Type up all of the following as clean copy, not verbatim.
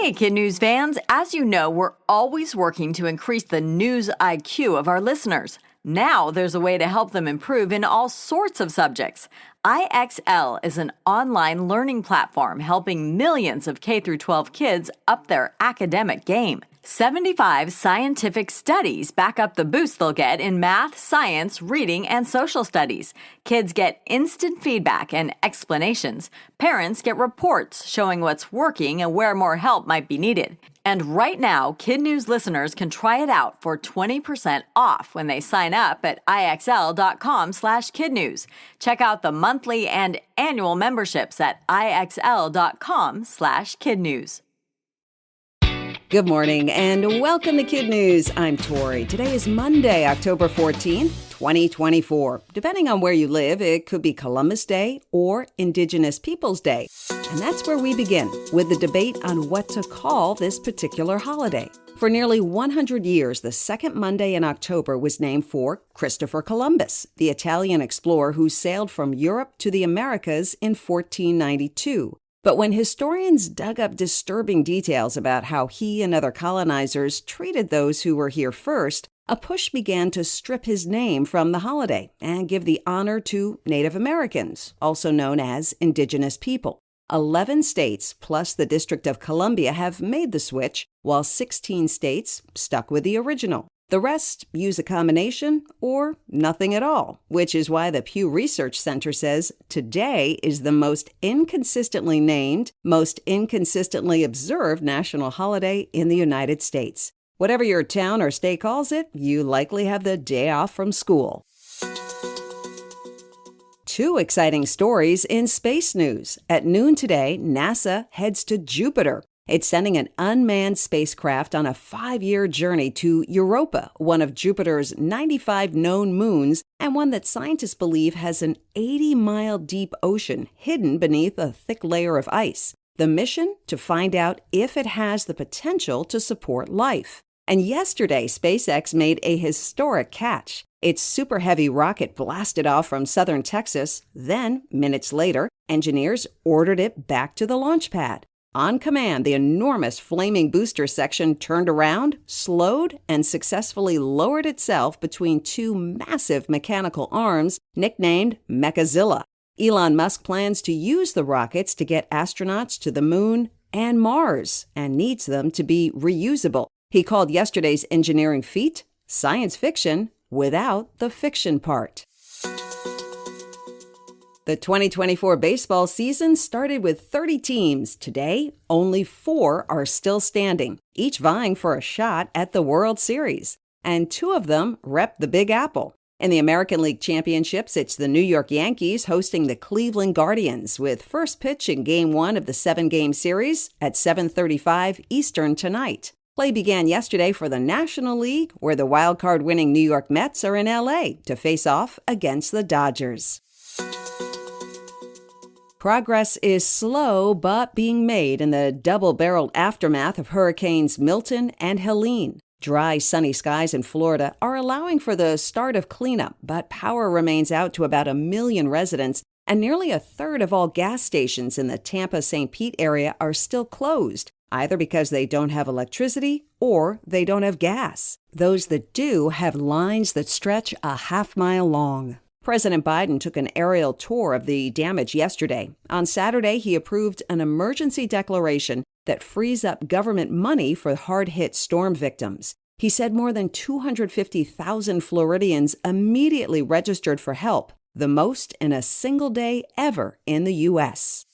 Hey, KidNuz fans! As you know, we're always working to increase the news IQ of our listeners. Now there's a way to help them improve in all sorts of subjects. IXL is an online learning platform helping millions of K-12 kids up their academic game. 75 scientific studies back up the boost they'll get in math, science, reading, and social studies. Kids get instant feedback and explanations. Parents get reports showing what's working and where more help might be needed. And right now, KidNuz listeners can try it out for 20% off when they sign up at ixl.com/kidnews. Check out the monthly and annual memberships at ixl.com/kidnews. Good morning and welcome to KidNuz. I'm Tori. Today is Monday, October 14th, 2024. Depending on where you live, it could be Columbus Day or Indigenous Peoples Day. And that's where we begin with the debate on what to call this particular holiday. For nearly 100 years, the second Monday in October was named for Christopher Columbus, the Italian explorer who sailed from Europe to the Americas in 1492. But when historians dug up disturbing details about how he and other colonizers treated those who were here first, a push began to strip his name from the holiday and give the honor to Native Americans, also known as indigenous people. 11 states plus the District of Columbia have made the switch, while 16 states stuck with the original. The rest use a combination or nothing at all, which is why the Pew Research Center says today is the most inconsistently named, most inconsistently observed national holiday in the United States. Whatever your town or state calls it, you likely have the day off from school. Two exciting stories in space news. At noon today, NASA heads to Jupiter. It's sending an unmanned spacecraft on a 5-year journey to Europa, one of Jupiter's 95 known moons, and one that scientists believe has an 80-mile deep ocean hidden beneath a thick layer of ice. The mission? To find out if it has the potential to support life. And yesterday, SpaceX made a historic catch. Its Super Heavy rocket blasted off from southern Texas. Then, minutes later, engineers ordered it back to the launch pad. On command, the enormous flaming booster section turned around, slowed, and successfully lowered itself between two massive mechanical arms, nicknamed Mechazilla. Elon Musk plans to use the rockets to get astronauts to the moon and Mars, and needs them to be reusable. He called yesterday's engineering feat science fiction without the fiction part. The 2024 baseball season started with 30 teams. Today, only 4 are still standing, each vying for a shot at the World Series. And 2 of them rep the Big Apple. In the American League Championships, it's the New York Yankees hosting the Cleveland Guardians with first pitch in Game 1 of the 7-game series at 7:35 Eastern tonight. Play began yesterday for the National League, where the wildcard-winning New York Mets are in L.A. to face off against the Dodgers. Progress is slow but being made in the double-barreled aftermath of Hurricanes Milton and Helene. Dry, sunny skies in Florida are allowing for the start of cleanup, but power remains out to about 1 million residents, and nearly a third of all gas stations in the Tampa-St. Pete area are still closed, either because they don't have electricity or they don't have gas. Those that do have lines that stretch a half-mile long. President Biden took an aerial tour of the damage yesterday. On Saturday, he approved an emergency declaration that frees up government money for hard-hit storm victims. He said more than 250,000 Floridians immediately registered for help, the most in a single day ever in the U.S.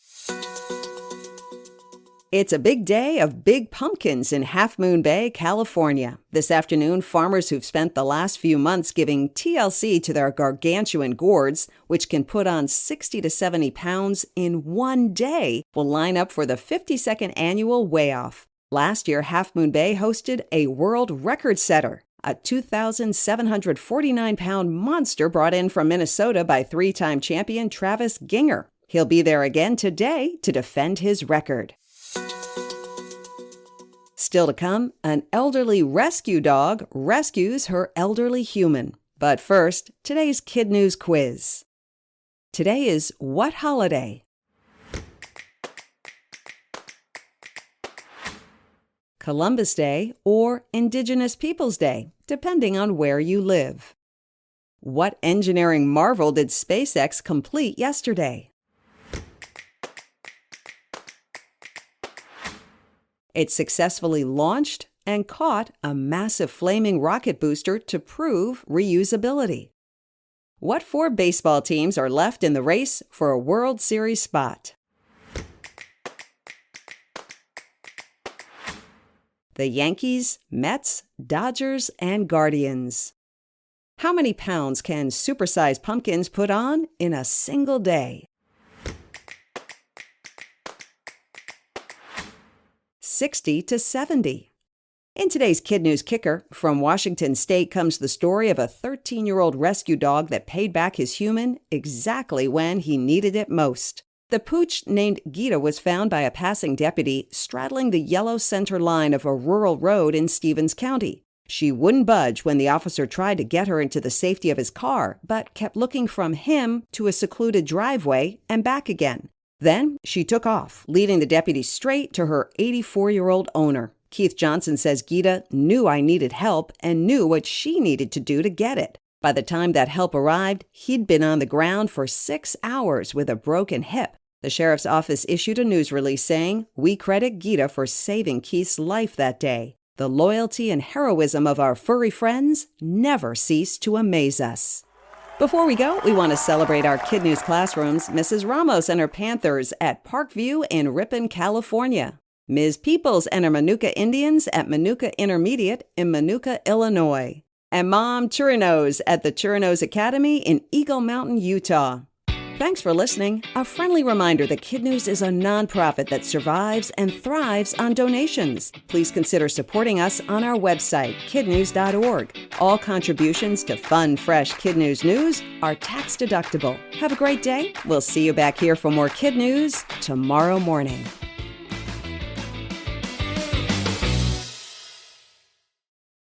It's a big day of big pumpkins in Half Moon Bay, California. This afternoon, farmers who've spent the last few months giving TLC to their Gargantuan Gourds, which can put on 60 to 70 pounds in one day, will line up for the 52nd annual weigh-off. Last year, Half Moon Bay hosted a world record setter, a 2,749-pound monster brought in from Minnesota by 3-time champion Travis Ginger. He'll be there again today to defend his record. Still to come, an elderly rescue dog rescues her elderly human. But first, today's KidNuz quiz. Today is what holiday? Columbus Day, or Indigenous Peoples Day, depending on where you live. What engineering marvel did SpaceX complete yesterday? It successfully launched and caught a massive flaming rocket booster to prove reusability. What 4 baseball teams are left in the race for a World Series spot? The Yankees, Mets, Dodgers, and Guardians. How many pounds can supersized pumpkins put on in a single day? 60 to 70. In today's KidNuz Kicker, from Washington State comes the story of a 13-year-old rescue dog that paid back his human exactly when he needed it most. The pooch named Gita was found by a passing deputy straddling the yellow center line of a rural road in Stevens County. She wouldn't budge when the officer tried to get her into the safety of his car, but kept looking from him to a secluded driveway and back again. Then she took off, leading the deputy straight to her 84-year-old owner. Keith Johnson says Gita knew I needed help and knew what she needed to do to get it. By the time that help arrived, he'd been on the ground for 6 hours with a broken hip. The sheriff's office issued a news release saying, "We credit Gita for saving Keith's life that day. The loyalty and heroism of our furry friends never cease to amaze us." Before we go, we want to celebrate our KidNuz classrooms, Mrs. Ramos and her Panthers at Parkview in Ripon, California. Ms. Peoples and her Manuka Indians at Manuka Intermediate in Manuka, Illinois. And Mom Chirinos at the Chirinos Academy in Eagle Mountain, Utah. Thanks for listening. A friendly reminder that KidNuz is a nonprofit that survives and thrives on donations. Please consider supporting us on our website, kidnuz.org. All contributions to fun, fresh KidNuz news are tax deductible. Have a great day. We'll see you back here for more KidNuz tomorrow morning.